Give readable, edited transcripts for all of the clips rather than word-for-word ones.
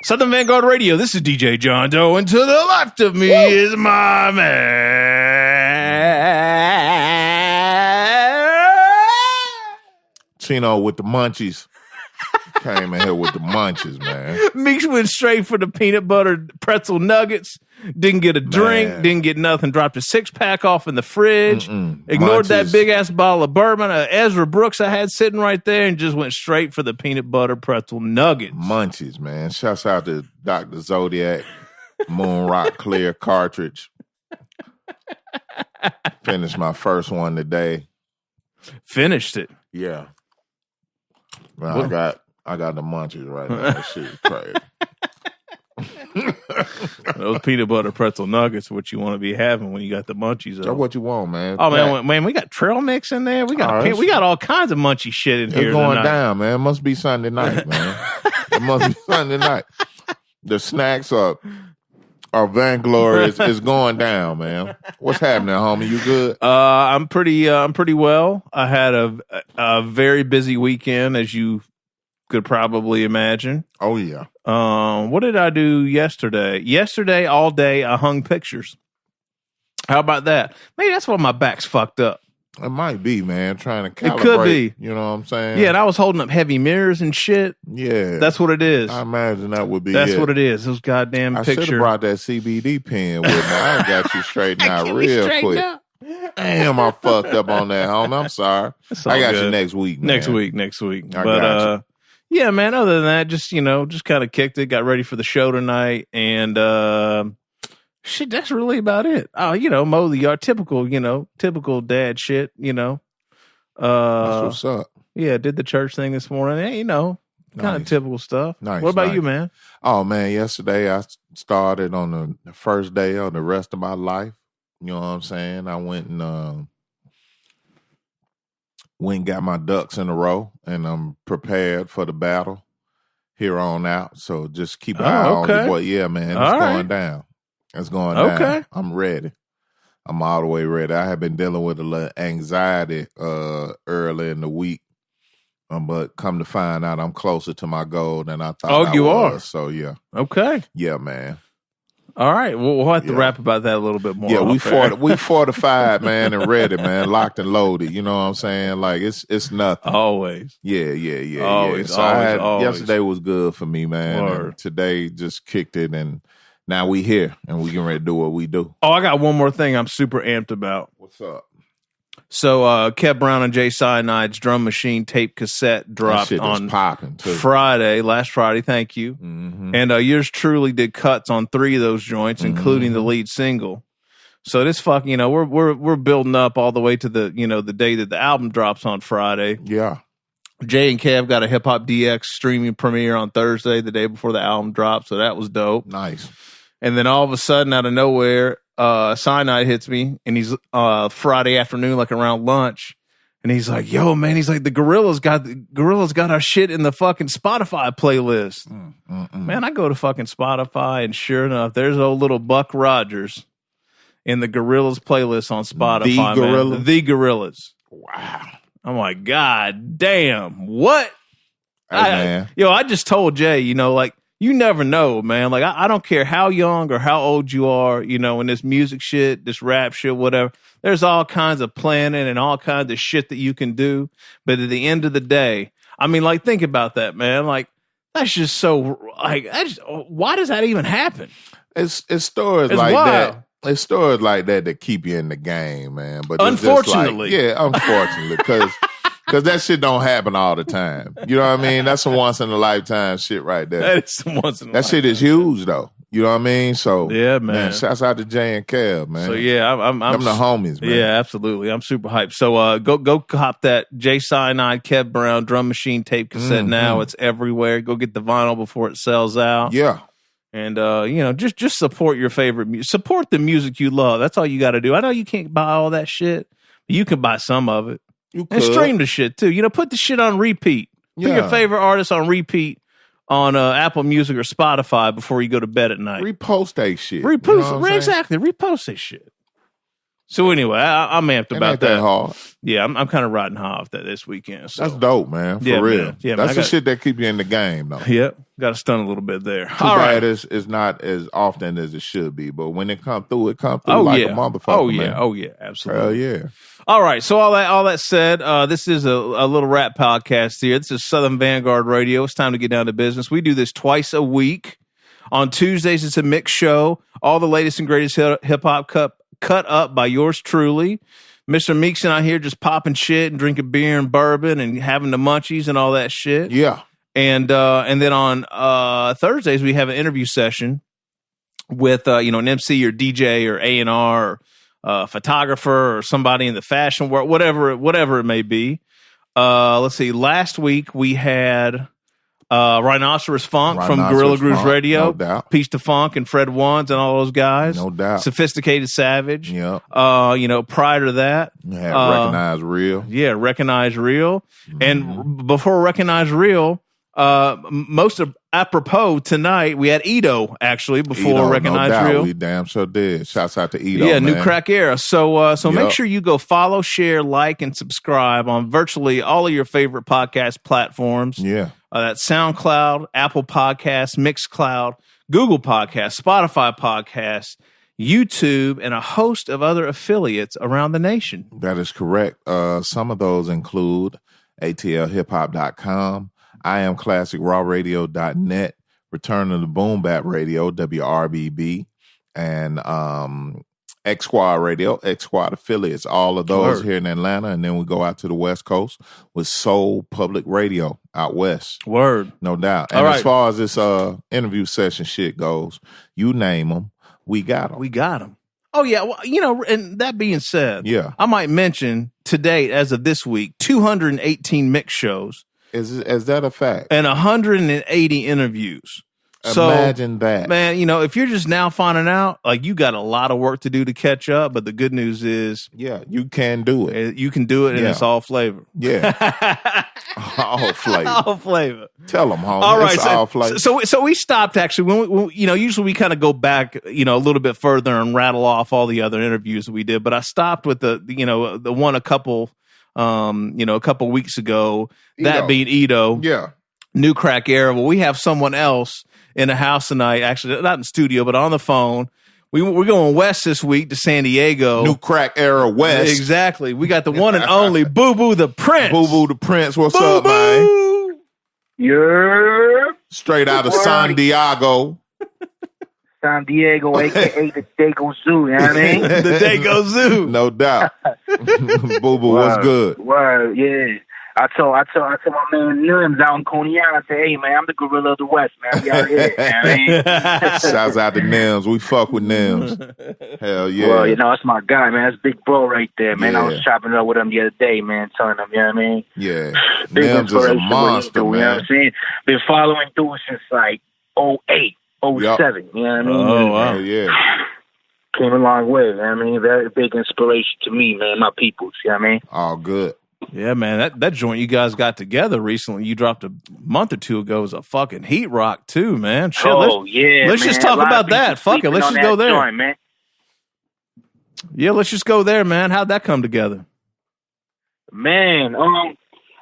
Southern Vangard Radio. This is DJ John Doe, and to the left of me is my man, Chino with the munchies. Came in here with the munchies, man. Meeks went straight for the peanut butter pretzel nuggets. Didn't get a drink. Didn't get nothing. Dropped a 6-pack off in the fridge. Ignored that big ass bottle of bourbon. Ezra Brooks I had sitting right there, and just went straight for the peanut butter pretzel nuggets. Munchies, man. Shouts out to Dr. Zodiac, Moon Rock Clear cartridge. Finished my first one today. Finished it. Yeah. Man, I got the munchies right now. That shit is crazy. Those peanut butter pretzel nuggets, what you want to be having when you got the munchies. That's what you want, man. Oh man, we got trail mix in there. We got all kinds of munchy shit in here. It's going down, man. It must be Sunday night, man. It must be Sunday night. The snacks are vainglorious. It's going down, man. What's happening, homie? You good? I'm pretty well. I had a very busy weekend, as you could probably imagine. Oh yeah. What did I do yesterday? Yesterday all day I hung pictures. How about that? Maybe that's why my back's fucked up. It might be, man. Trying to calibrate. It could be. You know what I'm saying? Yeah, and I was holding up heavy mirrors and shit. Yeah. That's what it is. I imagine that would be That's what it is. Those goddamn pictures. I should have brought that CBD pen with me. I got you straightened out real quick. Damn, I fucked up on that, homie. I'm sorry. I got you next week, man. Next week. I got you. Yeah, man, other than that, just kind of kicked it, got ready for the show tonight, and shit, that's really about it. Oh, mow the yard, typical dad shit, That's what's up. Yeah, did the church thing this morning, kind of typical stuff. Nice. What about you, man? Oh, man, yesterday I started on the first day of the rest of my life. You know what I'm saying? I went and got my ducks in a row, and I'm prepared for the battle here on out. So just keep an eye on it. But yeah, man, it's going down. It's going down. Okay. I'm ready. I'm all the way ready. I have been dealing with a little anxiety early in the week, but come to find out, I'm closer to my goal than I thought I was. Oh, you are? So yeah. Okay. Yeah, man. All right, we'll have to rap about that a little bit more. Yeah, we fortified, man, and ready, man, locked and loaded. You know what I'm saying? Like it's nothing. Always. Yeah. Always. So yesterday was good for me, man. And today just kicked it, and now we here, and we getting ready to do what we do. Oh, I got one more thing I'm super amped about. What's up? So Kev Brown and Jay Cyanide's Drum Machine tape cassette dropped on last Friday. Thank you. Mm-hmm. And yours truly did cuts on 3 of those joints, including the lead single. So this we're building up all the way to the the day that the album drops on Friday. Yeah. Jay and Kev got a HipHop DX streaming premiere on Thursday, the day before the album dropped. So that was dope. Nice. And then all of a sudden, out of nowhere, Cyanide hits me, and he's Friday afternoon, like around lunch, and he's like, "Yo, man," he's like, "The Gorillas got our shit in the fucking Spotify playlist." Man, I go to fucking Spotify, and sure enough, there's old little Buck Rogers in the Gorillas playlist on Spotify. The Gorillas. Wow. I'm like, God damn, what? Man. I just told Jay, you never know, man. Like, I don't care how young or how old you are, in this music shit, this rap shit, whatever. There's all kinds of planning and all kinds of shit that you can do. But at the end of the day, I mean, like, think about that, man. Like, that's just so, like, why does that even happen? It's stories like that. It's stories like that keep you in the game, man. But unfortunately. Unfortunately, because that shit don't happen all the time. You know what I mean? That's some once in a lifetime shit right there. That is some once in a lifetime. That shit is huge though. You know what I mean? So yeah, man. Shouts out to Jay and Kev, man. So yeah, I'm the homies, man. Yeah, absolutely. I'm super hyped. So go cop that Jay Cyanide, Kev Brown Drum Machine tape cassette now. It's everywhere. Go get the vinyl before it sells out. Yeah. And just support your favorite music. Support the music you love. That's all you got to do. I know you can't buy all that shit, but you can buy some of it. You could. And stream the shit too. Put the shit on repeat. Put your favorite artist on repeat on Apple Music or Spotify before you go to bed at night. Repost that shit. Repost, exactly. Repost that shit. So anyway, I'm amped about that. Hard. Yeah, I'm kind of riding high off that this weekend. So. That's dope, man. For real. Man. Yeah, that's the shit that keep you in the game, though. Yep. Got to stun a little bit there. Too bad it's not as often as it should be. But when it come through like a motherfucker, man. Oh, yeah. Absolutely. Hell yeah. All right. So all that said, this is a little rap podcast here. This is Southern Vangard Radio. It's time to get down to business. We do this twice a week. On Tuesdays, it's a mix show. All the latest and greatest hip-hop cut up by yours truly. Mr. Meeks and I here just popping shit and drinking beer and bourbon and having the munchies and all that shit. Yeah. And then on Thursdays, we have an interview session with, an MC or DJ or A&R or photographer or somebody in the fashion world, whatever it may be. Let's see. Last week, we had... Rhinoceros Funk from Gorilla Grooves Radio. No doubt. Peace to Funk and Fred Wands and all those guys. No doubt. Sophisticated Savage. Yep. Prior to that. Recognize Real. Yeah, Recognize Real. Mm-hmm. And before Recognize Real, apropos tonight, we had Edo actually before Recognize Real. We damn sure did. Shouts out to Edo. Yeah, man. New Crack Era. So make sure you go follow, share, like, and subscribe on virtually all of your favorite podcast platforms. Yeah. That's SoundCloud, Apple Podcasts, Mixcloud, Google Podcasts, Spotify Podcasts, YouTube, and a host of other affiliates around the nation. That is correct. Some of those include atlhiphop.com, IamClassicRawRadio.net, Return of the BoomBap Radio, WRBB, and X Squad Radio, X Squad affiliates, all of those here in Atlanta. And then we go out to the West Coast with Soul Public Radio out west. Word. No doubt. And as far as this interview session shit goes, you name them, we got them. We got them. Oh, yeah. Well, and that being said, I might mention to date, as of this week, 218 mix shows. Is that a fact? And 180 interviews. Imagine that. Man, if you're just now finding out, like, you got a lot of work to do to catch up, but the good news is... Yeah, you can do it. You can do it, and it's all flavor. Yeah. All flavor. All flavor. Tell them, homie. All right, it's all flavor. So we stopped, actually. When usually we kind of go back, a little bit further and rattle off all the other interviews that we did, but I stopped with the one a couple weeks ago, Edo. That being Edo. Yeah. New Crack Era. Well, we have someone else in the house tonight, actually not in the studio, but on the phone. We're going west this week to San Diego. New Crack Era West. Exactly. We got the one and only Bubu The Prince. Bubu The Prince. What's up, man? Yeah. Straight out of San Diego. San Diego, a.k.a. the Dago Zoo, you know what I mean? The Dago Zoo. No doubt. Bubu, what's good? Word, yeah. I told my man Nems out in Coney Island, I said, hey, man, I'm the Gorilla of the West, man. We out here, man. Shouts out to Nems. We fuck with Nems. Hell yeah. Well, that's my guy, man. That's Big Bro right there, man. I was chopping it up with him the other day, man, telling him, you know what I mean? Yeah. Big Nems is a monster, man. You know what I'm saying? Been following through since, 08, 07, you know what I mean? Oh, wow. Yeah. Came a long way, you know what I mean? Very big inspiration to me, man, my peoples, you know what I mean? All good. Yeah, man, that joint you guys got together recently, you dropped a month or two ago, was a fucking heat rock too, man. Shit, let's just talk about that. Fuck it, let's just go there. Joint, man. Yeah, let's just go there, man. How'd that come together? Man,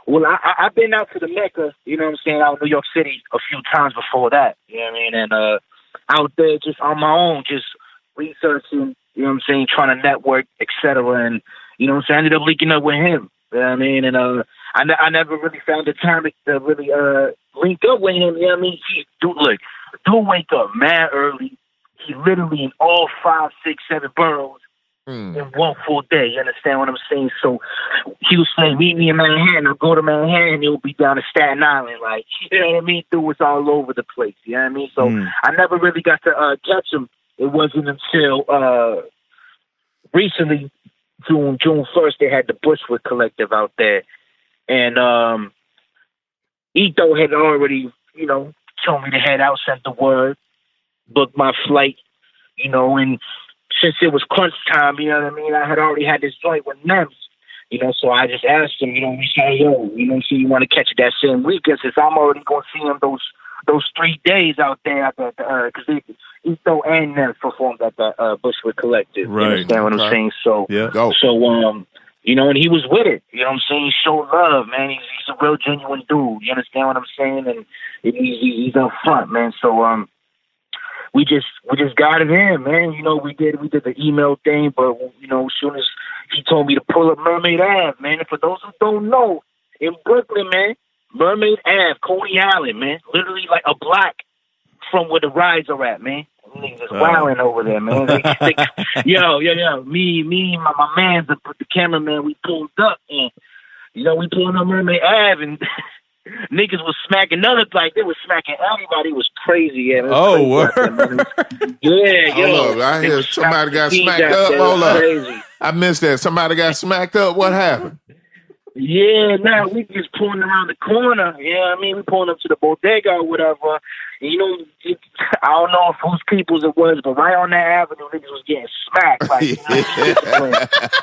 well, I've been out to the Mecca, you know what I'm saying, out in New York City a few times before that, you know what I mean, and out there just on my own, just researching, you know what I'm saying, trying to network, etc. And, you know what I'm saying, I ended up linking up with him. You know what I mean? And I never really found the time to really link up with him. You know what I mean? Dude wake up mad early. He literally in all 5, 6, 7 boroughs in one full day. You understand what I'm saying? So he was saying, meet me in Manhattan. I'll go to Manhattan. He'll be down to Staten Island. Like, you know what I mean? Dude was all over the place. You know what I mean? So I never really got to catch him. It wasn't until recently, June 1st, they had the Bushwood Collective out there. And Ito had already, told me to head out, sent the word, booked my flight, and since it was crunch time, you know what I mean, I had already had this joint with Nems, so I just asked him, we said, so you want to catch it that same weekend, since I'm already going to see him those 3 days out there, because Ito and Nems performed at the Bushwick Collective. Right. You understand what I'm saying? So, you know, and he was with it. You know what I'm saying? He showed love, man. He's a real genuine dude. You understand what I'm saying? And he's up front, man. So, we just got it in, man. You know, we did the email thing, but you know, as soon as he told me to pull up Mermaid Ave, man. And for those who don't know, in Brooklyn, man, Mermaid Ave, Coney Island, man, literally like a block from where the rides are at, man. Niggas is wilding over there, man. Me, my man, the cameraman, we pulled up, and you know, we pulled up Mermaid Ave, and niggas was smacking they was smacking everybody. It was crazy, yeah. Word. Hold up, I hear somebody got smacked up. Hold up, I missed that. Somebody got smacked up. What happened? Yeah, we just pulling around the corner. Yeah, I mean, we pulling up to the bodega or whatever. And, you know, I don't know if whose people's it was, but right on that avenue, niggas was getting smacked. Like, you know,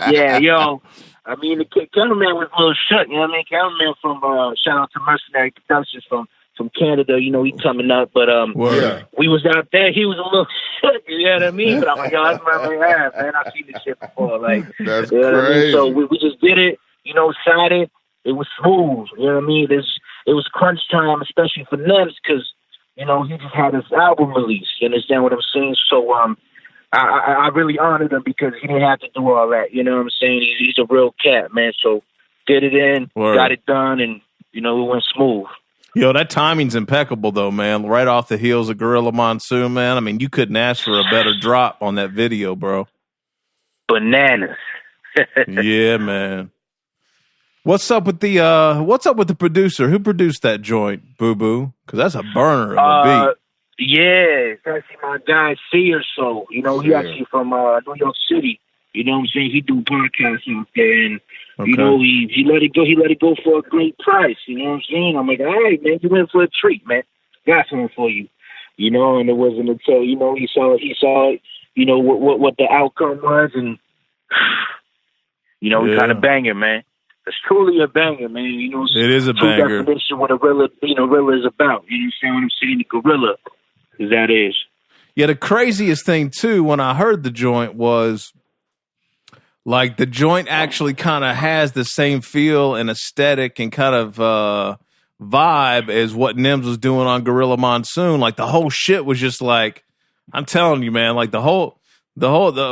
yeah, yo. I mean, the cameraman was a little shook. You know what I mean? Cameraman from shout out to Mercenary Productions from Canada. You know, he coming up, but we was out there. He was a little shook. You know what I mean? But I'm like, yo, that's Mermaid Ave, man. I've seen this shit before. Like, that's you know crazy. What I mean? So we just did it. You know, shot it. It was smooth. You know what I mean? It was crunch time, especially for Nems, because, you know, he just had his album release. You understand what I'm saying? So, I really honored him because he didn't have to do all that. You know what I'm saying? He's a real cat, man. So, did it in, got it done, and, you know, it went smooth. Yo, that timing's impeccable, though, man. Right off the heels of Gorilla Monsoon, man. I mean, you couldn't ask for a better drop on that video, bro. Bananas. Yeah, man. What's up with the producer? Who produced that joint, Bubu? Because that's a burner of a beat. Yeah, it's actually my guy Seer. So you know, he actually from New York City. You know what I'm saying? He do podcasts out there, and you know he let it go. He let it go for a great price. You know what I'm saying? I'm like, all right, man, you in for a treat, man. Got something for you. You know, and it wasn't until he saw you know what the outcome was, and you know, we kind of banging, man. It's truly a banger, man. You know, it is a banger. Definition of what a Rilla, Rilla is about. You understand what I'm saying? The gorilla, that is. Yeah, the craziest thing too, when I heard the joint was, like, the joint actually kind of has the same feel and aesthetic and kind of vibe as what Nems was doing on Gorilla Monsoon. Like, the whole shit was just like, I'm telling you, man, like the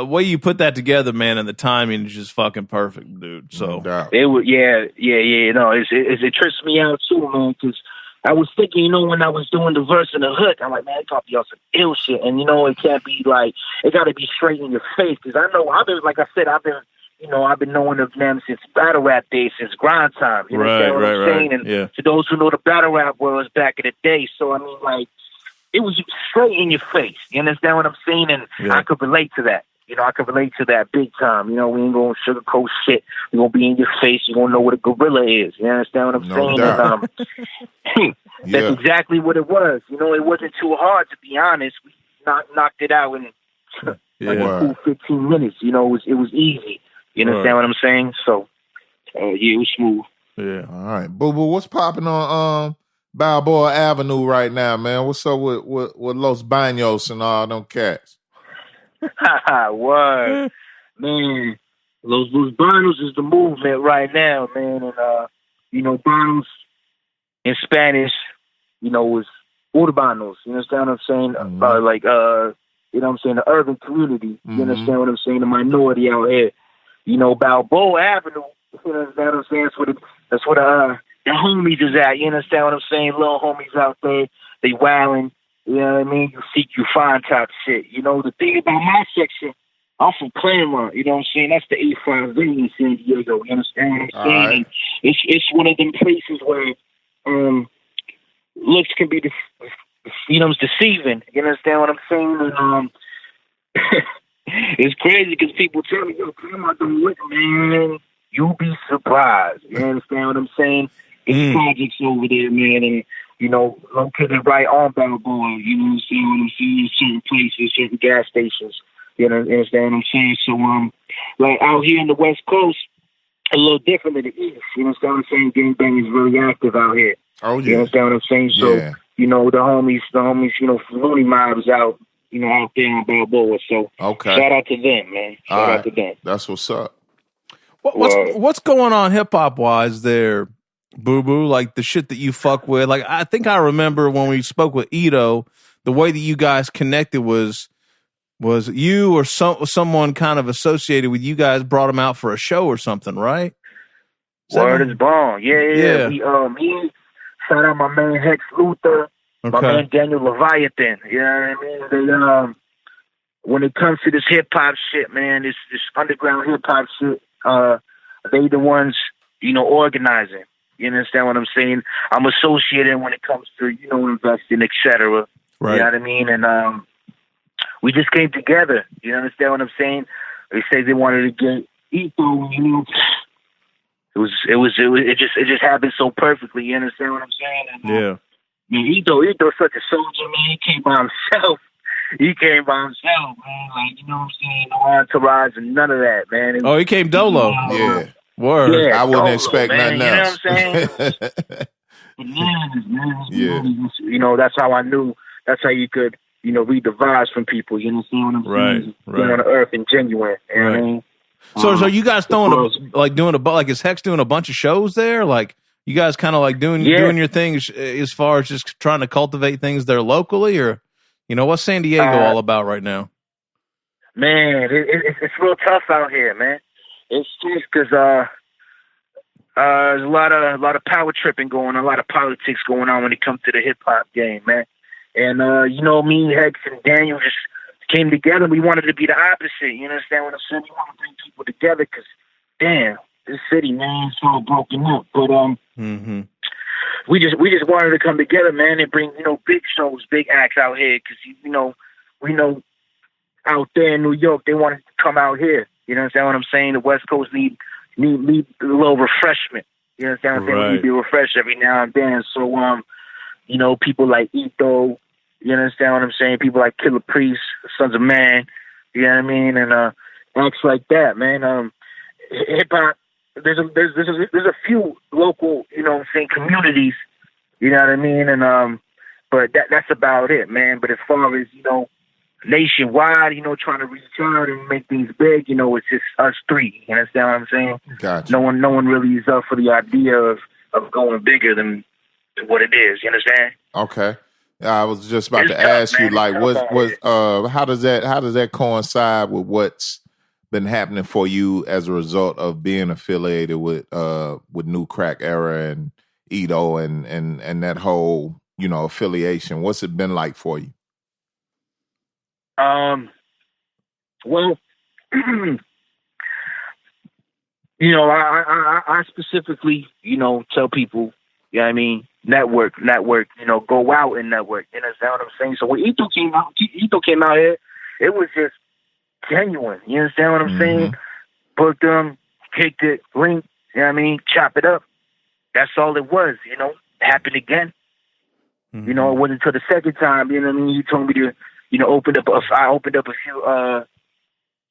way you put that together, man, and the timing is just fucking perfect, dude. So it would, no, it trips me out too, man, because I was thinking, you know, when I was doing the verse and the hook, I'm like, man, it got to be on some ill shit, and you know, it can't be like, it got to be straight in your face, because I know I've been knowing of them since battle rap days, since grind time. You know what I'm saying? And to those who know the battle rap world back in the day, so I mean, like, it was straight in your face. You understand what I'm saying? And I could relate to that. You know, I could relate to that big time. You know, we ain't going to sugarcoat shit. We're going to be in your face. You're going to know what a gorilla is. You understand what I'm saying? Doubt. And, that's exactly what it was. You know, it wasn't too hard, to be honest. We knocked it out in like a cool 15 minutes. You know, it was easy. You understand what I'm saying? So, it was smooth. Yeah. All right. Boo-boo, what's popping on Balboa Avenue right now, man? What's up with Los Baños and all them cats? Word. Man, Los Baños is the movement right now, man. And, you know, Baños in Spanish, you know, is urbanos. You understand what I'm saying? Mm-hmm. You know what I'm saying? The urban community. You understand what I'm saying? The minority out here. You know, Balboa Avenue. You understand what I'm saying? That's what the homies is at. You understand what I'm saying? Little homies out there, they wilding. You know what I mean? You seek, you find type shit. You know, the thing about my section, I'm from Claremont. You know what I'm saying? That's the 85 venue in San Diego. You understand what I'm saying? Right. It's one of them places where looks can be, deceiving. You understand what I'm saying? And it's crazy because people tell me, yo, Claremont don't look, man. You'll be surprised. You understand what I'm saying? It's projects over there, man, and, you know, located right on Balboa. You know what I'm saying? Certain places, certain gas stations. You know, understand what I'm saying? So, like, out here in the West Coast, a little different than the East. You know what I'm saying? Gangbang is really active out here. Oh, yeah. You understand what I'm saying? So, you know, the homies, you know, Looney Mobs out out there in Balboa. So shout out to them, man. Shout out to them. That's what's up. What's going on hip hop wise there, Bubu? Like the shit that you fuck with. Like I think I remember when we spoke with Ito, the way that you guys connected was you or someone kind of associated with you guys brought him out for a show or something, right? Word is born. Yeah. Me, shout out my man Hex Luther, my man Daniel Leviathan. You know what I mean? When it comes to this hip hop shit, man, this underground hip hop shit, they the ones, organizing. You understand what I'm saying? I'm associated when it comes to, investing, etc. Right. You know what I mean? And we just came together. You understand what I'm saying? They say they wanted to get Ito, It just happened so perfectly. You understand what I'm saying? And, Ito's such a soldier, man. He came by himself. Man. Like, you know what I'm saying? No entourage and none of that, man. He came dolo. Yeah. Word. Yeah, I wouldn't dolo, expect man. nothing else. You know what I'm saying? Yeah. That's how I knew. That's how you could, read the vibes from people. You know what I'm saying? Right. On the earth and genuine. You know what I mean? So you guys like is Hex doing a bunch of shows there? Like you guys kind of like doing your thing as far as just trying to cultivate things there locally, or what's San Diego all about right now? Man, it's real tough out here, man. It's just because there's a lot of power tripping going on, a lot of politics going on when it comes to the hip hop game, man. And me, Hex, and Daniel just came together. We wanted to be the opposite. You understand what I'm saying? We want to bring people together because, damn, this city, man, is all broken up. But we just wanted to come together, man, and bring big shows, big acts out here because we know out there in New York they wanted to come out here. You understand what I'm saying? The West Coast need a little refreshment. You understand what I'm saying? We need to be refreshed every now and then. So people like Ito. You understand what I'm saying? People like Killer Priest, Sons of Man, you know what I mean, and acts like that, man. Hip hop. There's a few local, communities, you know what I mean, and but that's about it, man. But as far as nationwide, trying to reach out and make things big, it's just us three. You understand what I'm saying? Gotcha. No one really is up for the idea of going bigger than what it is. You understand? Okay. I was just about to ask you, like, how does that coincide with what's been happening for you as a result of being affiliated with New Crack Era and Ito and that whole affiliation? What's it been like for you? Well, I specifically tell people, I mean, network, go out and network. You understand what I'm saying? So when Ito came out here, it was just genuine. You understand what I'm saying? Booked them, kicked it, linked, chop it up. That's all it was, happened again. It wasn't until the second time, he told me to, I opened up a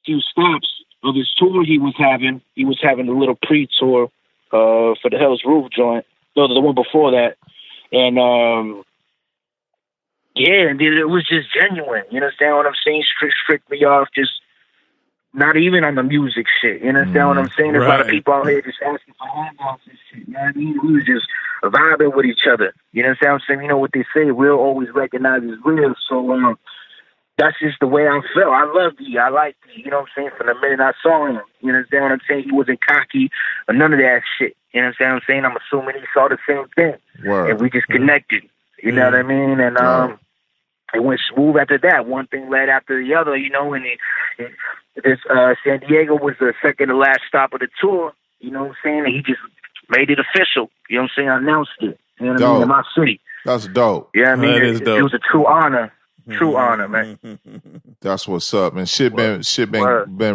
few stops of his tour he was having. He was having a little pre-tour for the Hell's Roof joint. No, the one before that. And, and it was just genuine. You understand what I'm saying? Strict me off, just not even on the music shit. You understand what I'm saying? There's a lot of people out here just asking for handouts and shit. You know what I mean? We was just vibing with each other. You understand what I'm saying? You know what they say, real always recognizes real. So, that's just the way I felt. I loved D. I liked D. You know what I'm saying? From the minute I saw him. You understand what I'm saying? He wasn't cocky or none of that shit. You understand what I'm saying? I'm assuming he saw the same thing. Word. And we just connected. You know what I mean? And it went smooth after that. One thing led after the other, and this San Diego was the second to last stop of the tour. You know what I'm saying? And he just made it official. You know what I'm saying? I announced it. You know what I mean? In my city. That's dope. Yeah, I mean, that is dope. It was a true honor. True honor, man. That's what's up. And shit been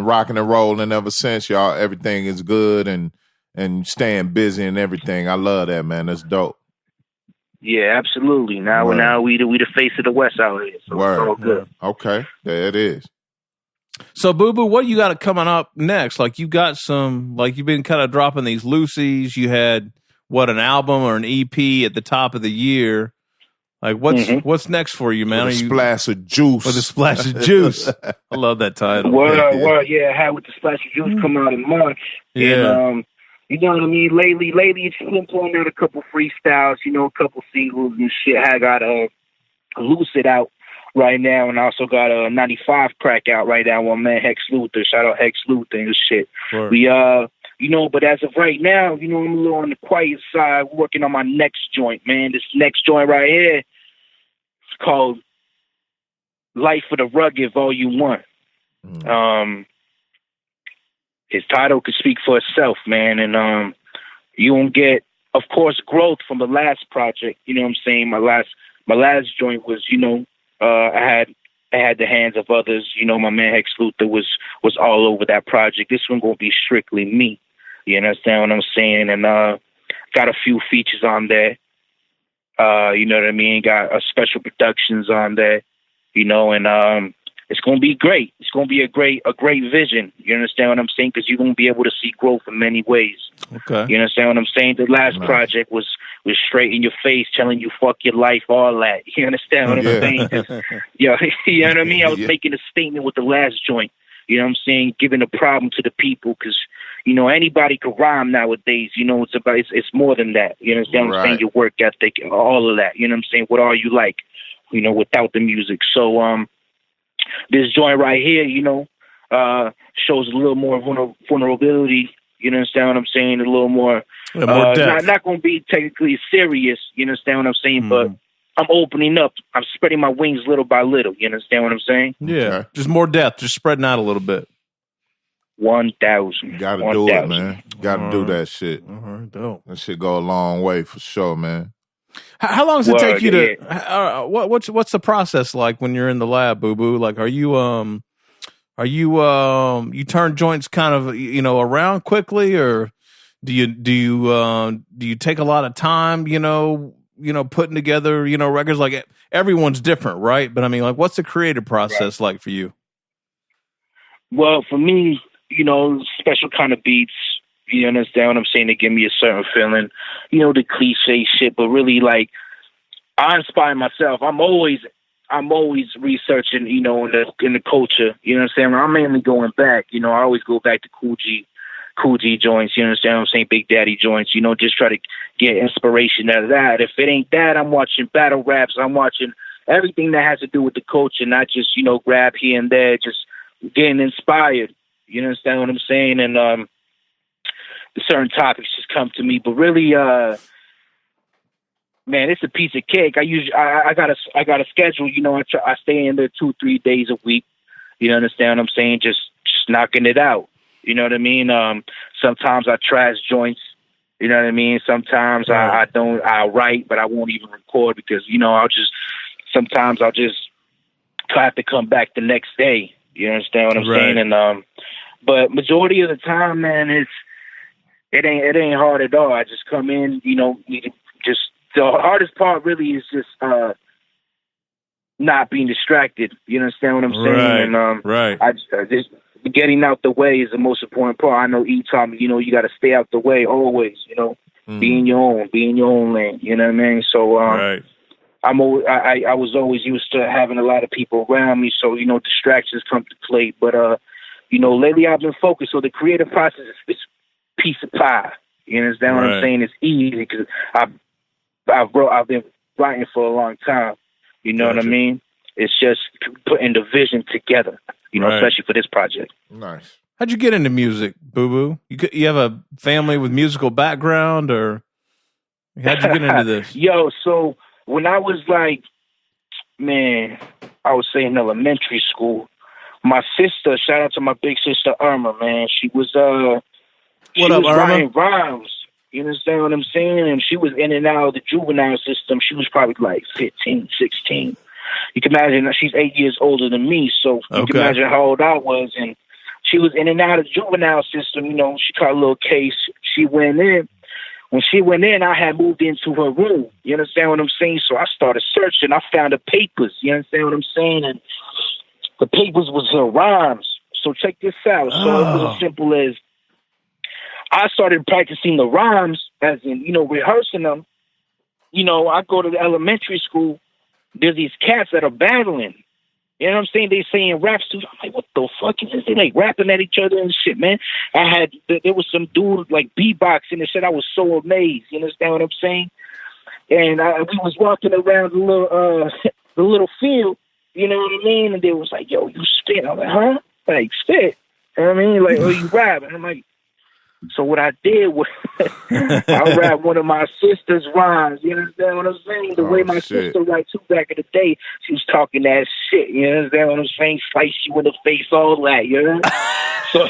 rocking and rolling ever since, y'all. Everything is good and staying busy and everything. I love that, man. That's dope. Yeah, absolutely. Now we the face of the West out here. So it's all good. Okay. There it is. So Bubu, what do you got coming up next? Like you got some, like you've been kind of dropping these loosies. You had an album or an EP at the top of the year. Like, what's next for you, man? With a splash of juice. With a splash of juice. I love that title. Well, yeah, I had With the Splash of Joose come out in March. Yeah. And, you know what I mean? Lately, it's been pulling out a couple freestyles, you know, a couple singles and shit. I got Lucid out right now, and I also got a 95 crack out right now. One man, Hex Luther. Shout out Hex Luther and shit. Sure. We, you know, but as of right now, you know, I'm a little on the quiet side, working on my next joint, man. This next joint right here, it's called Life for the Rugged, Volume 1. His title could speak for itself, man, and you won't get, of course, growth from the last project. You know what I'm saying? My last joint was, you know, I had the hands of others. You know, my man Hex Luther was all over that project. This one gonna be strictly me. You understand what I'm saying? And got a few features on there. You know what I mean? Got special productions on there. You know, and it's gonna be great. It's gonna be a great vision. You understand what I'm saying? Because you're gonna be able to see growth in many ways. Okay. You understand what I'm saying? The last project was straight in your face, telling you fuck your life, all that. You understand what I'm saying? Yeah, you know what I mean? I was making a statement with the last joint. You know what I'm saying? Giving a problem to the people, because you know anybody can rhyme nowadays. You know it's more than that. You understand what I'm saying? Your work ethic, all of that. You know what I'm saying? What are you like? You know, without the music. So this joint right here, you know, shows a little more vulnerability. You understand what I'm saying? A little more depth. Not going to be technically serious. You understand what I'm saying? But I'm opening up. I'm spreading my wings little by little. You understand what I'm saying? Yeah, just more depth, just spreading out a little bit. 1,000. Got to do it, man. Got to do that shit. Dope. That shit go a long way for sure, man. How long does it take you to? What's the process like when you're in the lab, Boo Boo? Like, are you you turn joints kind of around quickly, or do you take a lot of time? Putting together records. Like everyone's different, right? But I mean, like, what's the creative process like for you? Well, for me, special kind of beats. You understand what I'm saying? They give me a certain feeling, the cliche shit, but really, like, I inspire myself. I'm always researching, in the culture. You know what I'm saying? I'm mainly going back. I always go back to Cool G joints. You understand what I'm saying? Big Daddy joints. Just try to get inspiration out of that. If it ain't that, I'm watching battle raps. I'm watching everything that has to do with the culture, not just grab here and there, just getting inspired. You understand what I'm saying? And certain topics just come to me, but really, man, it's a piece of cake. I got a schedule. I stay in there 2-3 days a week. You understand what I'm saying? Just knocking it out. You know what I mean? Sometimes I trash joints. You know what I mean? Sometimes I don't. I'll write, but I won't even record because sometimes I'll just have to come back the next day. You understand what I'm saying? And but majority of the time, man, it ain't hard at all. I just come in, just the hardest part really is just not being distracted. You understand what I'm saying? Right. And I just getting out the way is the most important part. I know E taught me, you got to stay out the way always. Be in your own lane. You know what I mean? So I was always used to having a lot of people around me, so distractions come to play. But lately I've been focused. So the creative process is piece of pie. You understand what I'm saying? It's easy because I've been writing for a long time. You know what I mean? It's just putting the vision together. Especially for this project. Nice. How'd you get into music, Boo Boo? You have a family with musical background, or how'd you get into this? Yo, so when I was like, I would say in elementary school, my sister, shout out to my big sister Irma, man, she was writing rhymes. You understand what I'm saying? And she was in and out of the juvenile system. She was probably like 15, 16. You can imagine that she's 8 years older than me, so you can imagine how old I was. And she was in and out of the juvenile system. She caught a little case. She went in. When she went in, I had moved into her room. You understand what I'm saying? So I started searching. I found the papers. You understand what I'm saying? And the papers was her rhymes. So check this out. So it was as simple as I started practicing the rhymes, as in, rehearsing them. I go to the elementary school. there's these cats that are battling. You know what I'm saying? They saying raps too. I'm like, what the fuck is this? They like rapping at each other and shit, man. There was some dude like beatboxing and shit. I was so amazed. You understand what I'm saying? And we was walking around the little field. You know what I mean? And they was like, yo, you spit. I'm like, huh? Like, spit. You know what I mean? Like, oh, you rap. And I'm like, so what I did was I rapped one of my sister's rhymes. You understand what I'm saying? The way my sister writes too back in the day, she was talking that shit. You understand what I'm saying? Slice you in the face, all that. You know? So,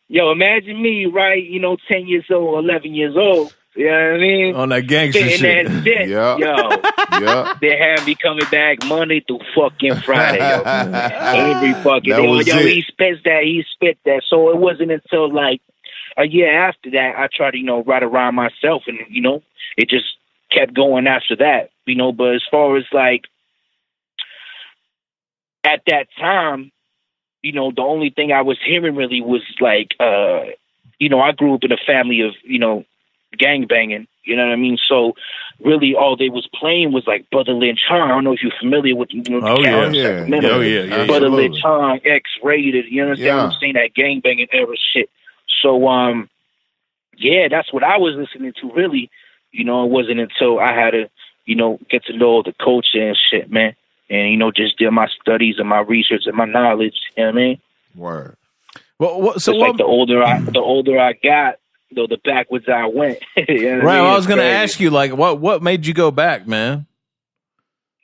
yo, imagine me, right? 10 years old, 11 years old. You know what I mean? On that gangster shit. That shit. Yo, they had me coming back Monday through fucking Friday. Yo. Every fucking day. He spit that. So it wasn't until like a year after that I tried to, write a rhyme myself, and it just kept going after that. But as far as like at that time, the only thing I was hearing really was like I grew up in a family of, gangbanging, you know what I mean? So really all they was playing was like Brother Lynch Hung. I don't know if you're familiar with Brother Lynch Hung, X-rated, you understand what I'm saying? That gangbanging era shit. So that's what I was listening to really. It wasn't until I had to, get to know the culture and shit, man. And, just did my studies and my research and my knowledge, you know what I mean? Word. Well, the older I got, the backwards I went. You know right. I was going to ask you, like, what made you go back, man?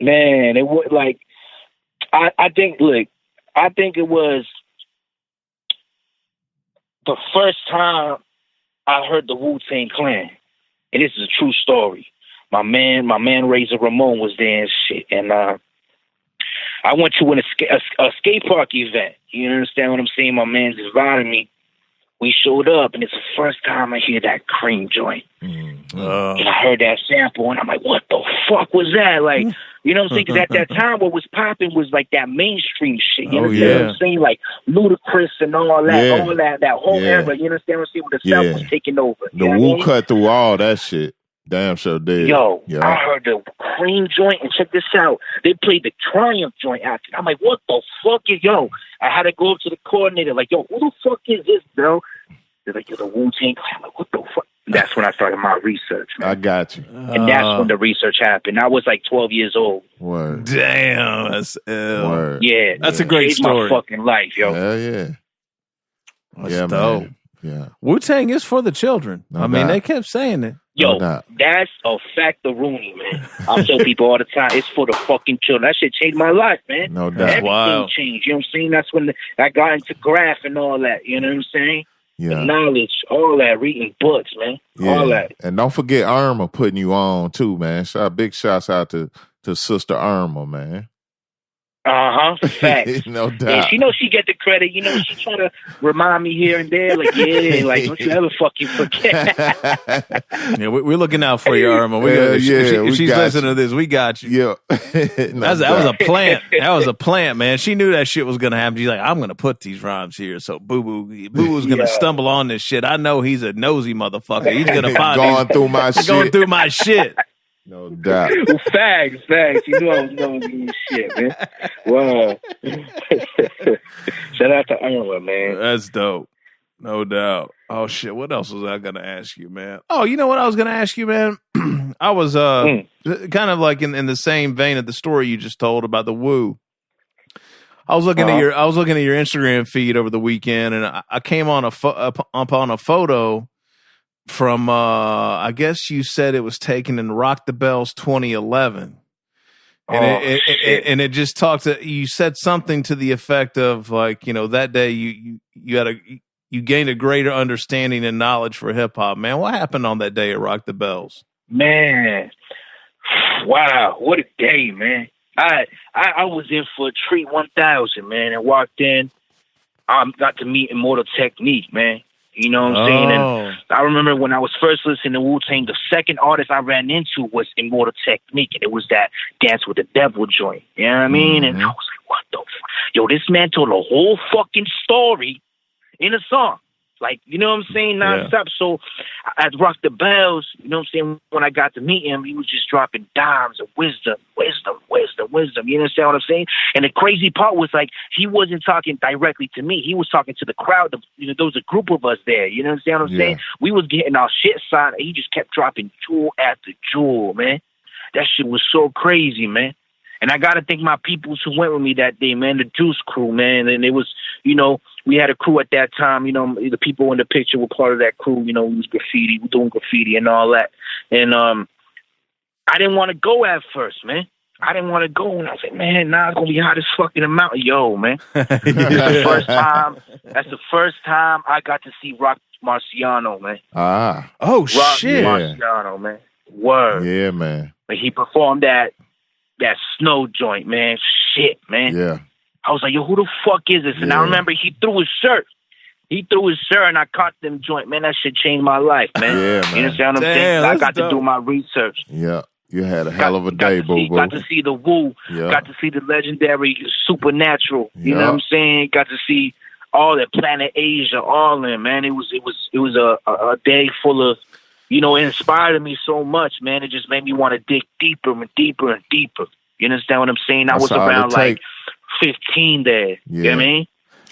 Man, it was like, I think it was the first time I heard the Wu-Tang Clan, and this is a true story. My man Razor Ramon was there and shit, and I went to a skate park event. You understand what I'm saying? My man's invited me. We showed up, and it's the first time I hear that cream joint. And I heard that sample, and I'm like, what the fuck was that? Like, you know what I'm saying? Because at that time, what was popping was like that mainstream shit. You understand what I'm saying? Like Ludacris and all that, that whole era. You understand what I'm saying? Where the South was taking over. The Wu cut through all that shit. Damn sure did. Yo, I heard the cream joint, and check this out. They played the Triumph joint after. I'm like, what the fuck is, I had to go up to the coordinator, like, yo, who the fuck is this, bro? They're like, you're the Wu-Tang Clan. I'm like, what the fuck? That's when I started my research, man. I got you. And that's when the research happened. I was like 12 years old. Word. Damn, that's ill. Word. Yeah. That's a great story. My fucking life, yo. Hell yeah. That's dope. Man. Yeah. Wu-Tang is for the children. They kept saying it. Yo, that's a fact-a-rooney, man. I tell people all the time, it's for the fucking children. That shit changed my life, man. No doubt. Everything changed, you know what I'm saying? That's when I got into graph and all that, you know what I'm saying? Yeah. The knowledge, all that, reading books, man. Yeah. All that. And don't forget Irma putting you on, too, man. Big shouts out to Sister Irma, man. Facts. No doubt. And she knows she get the credit. She trying to remind me here and there. Like, don't you ever fucking forget. Yeah, we're looking out for you, Irma. If she's listening to this, we got you. Yeah. That was a plant. That was a plant, man. She knew that shit was going to happen. She's like, I'm going to put these rhymes here. So Boo-Boo's going to stumble on this shit. I know he's a nosy motherfucker. He's going to find going through my shit. No doubt. Facts. You know I was going to do shit, man. Wow. Shout out to Irma, man. That's dope. No doubt. Oh, shit. What else was I going to ask you, man? Oh, you know what I was going to ask you, man? I was kind of like in the same vein of the story you just told about the Wu. I was looking at your Instagram feed over the weekend, and I came on upon a photo from I guess you said it was taken in Rock the Bells 2011, and it just talked to you said something to the effect of like that day you gained a greater understanding and knowledge for hip hop. Man, what happened on that day at Rock the Bells? Man, wow, what a day, man! I was in for a treat 1000, man, and walked in. I got to meet Immortal Technique, man. You know what I'm saying? And I remember when I was first listening to Wu-Tang, the second artist I ran into was Immortal Technique, and it was that Dance with the Devil joint. You know what I mean? And I was like, what the fuck? Yo, this man told a whole fucking story in a song. Like, you know what I'm saying? Nonstop. Yeah. So at Rock the Bells, you know what I'm saying? When I got to meet him, he was just dropping dimes of wisdom. You understand what I'm saying? And the crazy part was, like, he wasn't talking directly to me. He was talking to the crowd. You know, there was a group of us there. You understand what I'm saying? We was getting our shit signed. He just kept dropping jewel after jewel, man. That shit was so crazy, man. And I got to thank my peoples who went with me that day, man, the Juice crew, man. And it was, you know, we had a crew at that time. You know, the people in the picture were part of that crew. You know, we was graffiti, we doing graffiti and all that. And I didn't want to go at first, man. I didn't want to go. And I said, man, nah, it's going to be hot as fuck in the mountain. Yo, man. That's the first time I got to see Rock Marciano, man. Ah. Oh, Rock shit. Marciano, man. Word. Yeah, man. But he performed that snow joint, man. Shit, man. Yeah. I was like, yo, who the fuck is this? And I remember he threw his shirt. And I caught them joint. Man, that shit changed my life, man. Yeah, man. You understand what I'm saying? I got to do my research. Yeah. You had a hell of a day, Boo. Got to see the Woo. Yeah. Got to see the legendary Supernatural. You know what I'm saying? Got to see all that Planet Asia, all in, man. It was a day full of, you know, it inspired me so much, man. It just made me want to dig deeper and deeper and deeper. You understand what I'm saying? I was around like 15 there. Yeah. You know what I mean?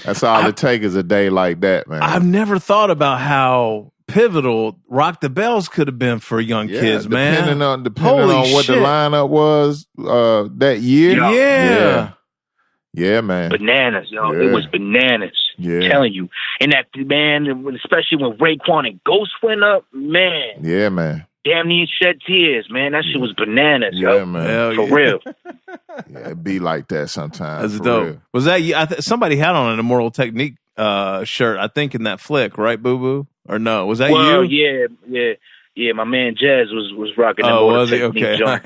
That's all it takes is a day like that, man. I've never thought about how pivotal Rock the Bells could have been for young kids, man. Depending on what the lineup was that year. Yeah, man. Bananas, yo. It was bananas. Yeah. I'm telling you. And that, man, especially when Raekwon and Ghost went up, man. Yeah, man. Damn near shed tears, man. That shit was bananas, yo. Man. For real. Yeah, it be like that sometimes. That's dope. Real. Was that, somebody had on an Immortal Technique shirt, I think, in that flick, right, Boo Boo? Or no? Was that you? Yeah. My man Jazz was rocking that Immortal Technique joint.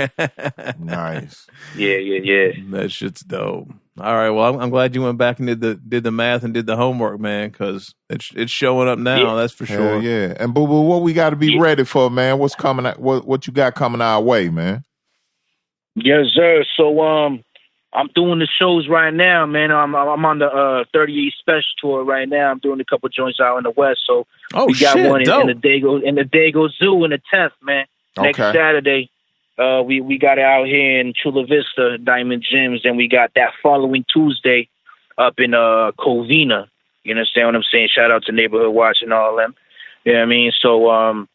Nice. Yeah. That shit's dope. All right, well, I'm glad you went back and did the math and did the homework, man, because it's showing up now. That's for sure. Yeah. And Boo Boo, what we got to be ready for, man? What's coming? What you got coming our way, man? Yes, sir. So I'm doing the shows right now, man. I'm on the 38 Special tour right now. I'm doing a couple joints out in the West. So we got one in the Dago Zoo in the 10th, man. Next Saturday. We got it out here in Chula Vista, Diamond Gyms, and we got that following Tuesday up in Covina. You understand what I'm saying? Shout out to Neighborhood Watch and all them. You know what I mean? So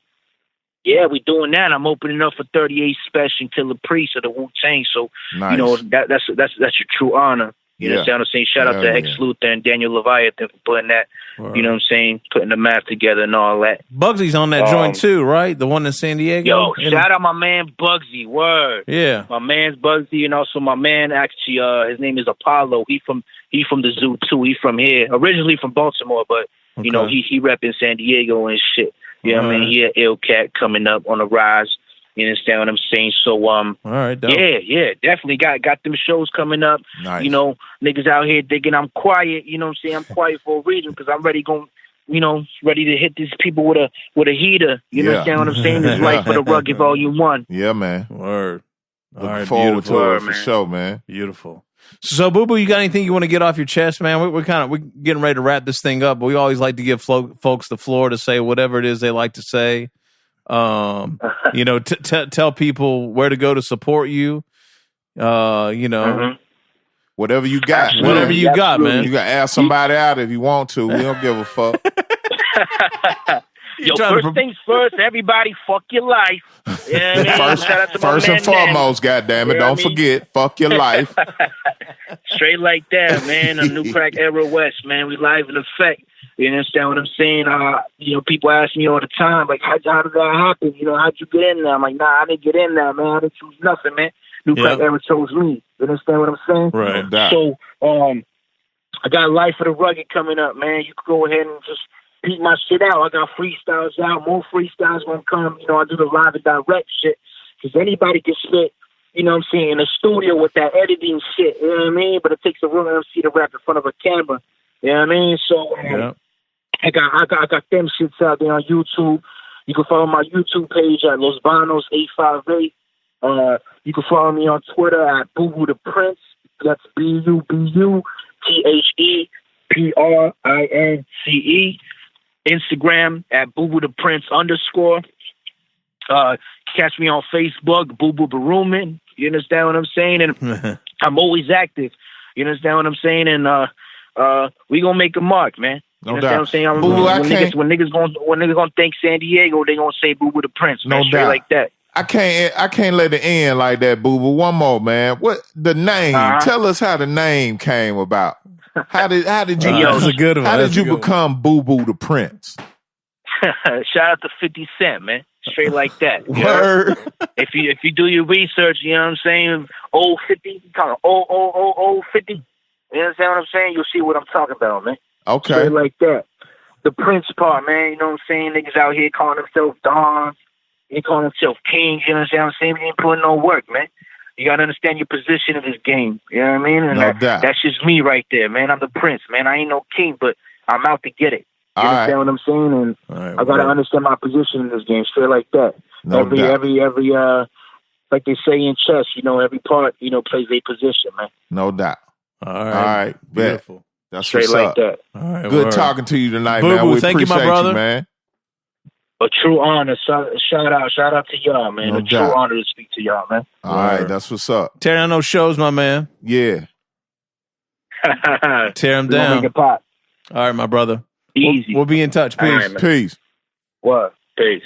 we doing that. I'm opening up for 38 Special Killer Priest of the Wu-Tang. So you know that's your true honor. You understand what I'm saying? Shout out to X Luthor and Daniel Leviathan for putting that. Wow. You know what I'm saying? Putting the math together and all that. Bugsy's on that joint too, right? The one in San Diego. Yo, shout out my man Bugsy. Word. Yeah. My man's Bugsy, and also my man actually. His name is Apollo. He from the zoo too. He from here, originally from Baltimore, but you know he repping San Diego and shit. You know what I mean? He an ill cat coming up on the rise. You understand what I'm saying? So, all right, dope. Yeah, definitely got them shows coming up. Nice. You know, niggas out here thinking I'm quiet. You know what I'm saying? I'm quiet for a reason because I'm ready to hit these people with a heater. You understand what I'm saying? It's Life for the Rugged Volume 1. Yeah, man. Word. Looking forward to it for sure, man. Beautiful. So, Boo Boo, you got anything you want to get off your chest, man? We're getting ready to wrap this thing up, but we always like to give folks the floor to say whatever it is they like to say. You know, tell people where to go to support you. You know, whatever you got, whatever you got, man. You can ask somebody out if you want to. We don't give a fuck. Yo, first things first, everybody, fuck your life. Yeah, first and foremost, goddammit, don't forget, fuck your life. Straight like that, man. A New Crack Era West, man. We live in effect. You understand what I'm saying? You know, people ask me all the time, like, how did that happen? You know, how'd you get in there? I'm like, nah, I didn't get in there, man. I didn't choose nothing, man. New Crack Era chose me. You understand what I'm saying? Right. So, I got Life of the Rugged coming up, man. You can go ahead and just beat my shit out. I got freestyles out. More freestyles gonna come. You know, I do the live and direct shit. Because anybody can spit, you know what I'm saying, in a studio with that editing shit. You know what I mean? But it takes a real MC to rap in front of a camera. You know what I mean? So, I got them shits out there on YouTube. You can follow my YouTube page at Los Banos 858. You can follow me on Twitter at Bubu The Prince. That's BUBUTHEPRINCE. Instagram at Bubu The Prince _ catch me on Facebook, Bubu Baruman. You understand what I'm saying? And I'm always active. You understand what I'm saying? And we gonna make a mark, man. You understand what I'm saying? Bubu, when niggas gonna think San Diego, they gonna say Bubu The Prince, man. Straight like that. I can't let it end like that, Bubu. One more, man. What the name? Tell us how the name came about. How did you? That's a good one. How did you become Bubu The Prince? Shout out to 50 Cent, man. Straight like that. Word. If you do your research, you know what I'm saying? Old 50, kind of old 50. You understand what I'm saying? You'll see what I'm talking about, man. Okay. Straight like that. The Prince part, man. You know what I'm saying? Niggas out here calling themselves Dons. They calling themselves kings. You know what I'm saying? We ain't putting no work, man. You gotta understand your position in this game. You know what I mean? And that's just me right there, man. I'm the Prince, man. I ain't no king, but I'm out to get it. You understand what I'm saying? And I gotta understand my position in this game, straight like that. Every like they say in chess, you know, every part, you know, plays a position, man. No doubt. All right. Beautiful. That's straight what's like up. that. All right, good talking to you tonight, Bubu, man. We thank you, my brother. you, man. A true honor. Shout out to y'all, man. No true honor to speak to y'all, man. All right, that's what's up. Tear down those shows, my man. Yeah. Tear them down. Make it pop. All right, my brother. Easy. We'll be in touch. Peace. Right, peace. What? Peace.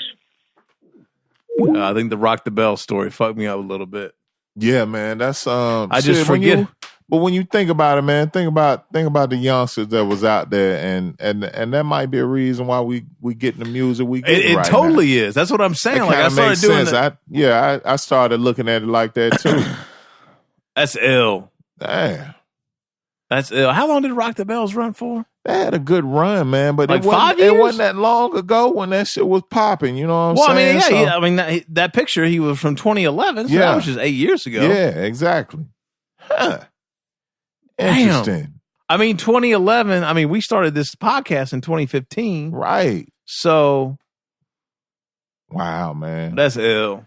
I think the Rock the Bell story fucked me up a little bit. Yeah, man. That's I just forget. But when you think about it, man, think about the youngsters that was out there, and that might be a reason why we getting the music we get. It right totally now. is. That's what I'm saying. That like I started doing that. I started looking at it like that too. That's ill. Damn. That's ill. How long did Rock the Bells run for? They had a good run, man, but like it wasn't, 5 years? It wasn't that long ago when that shit was popping. You know what I'm saying? I mean, that picture he was from 2011. So that was just 8 years ago. Yeah, exactly. Huh. Interesting. Damn. I mean, 2011. I mean, we started this podcast in 2015. Right. So, wow, man, that's ill.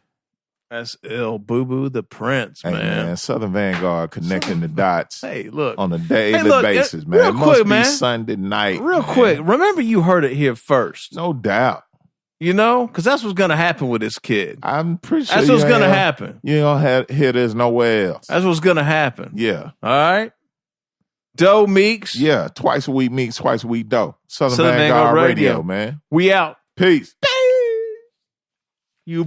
That's ill. Bubu the Prince, man. Southern Vangard connecting the dots. Hey, look. On a daily basis, man. Real quick, man. Sunday night. Real quick. Remember, you heard it here first. No doubt. You know? Because that's what's going to happen with this kid. I'm pretty sure that's what's going to happen. You don't hear this nowhere else. That's what's going to happen. Yeah. All right? Doe Meeks. Yeah. Twice a week Meeks, twice a week Doe. Southern Vangard Radio, man. We out. Peace. You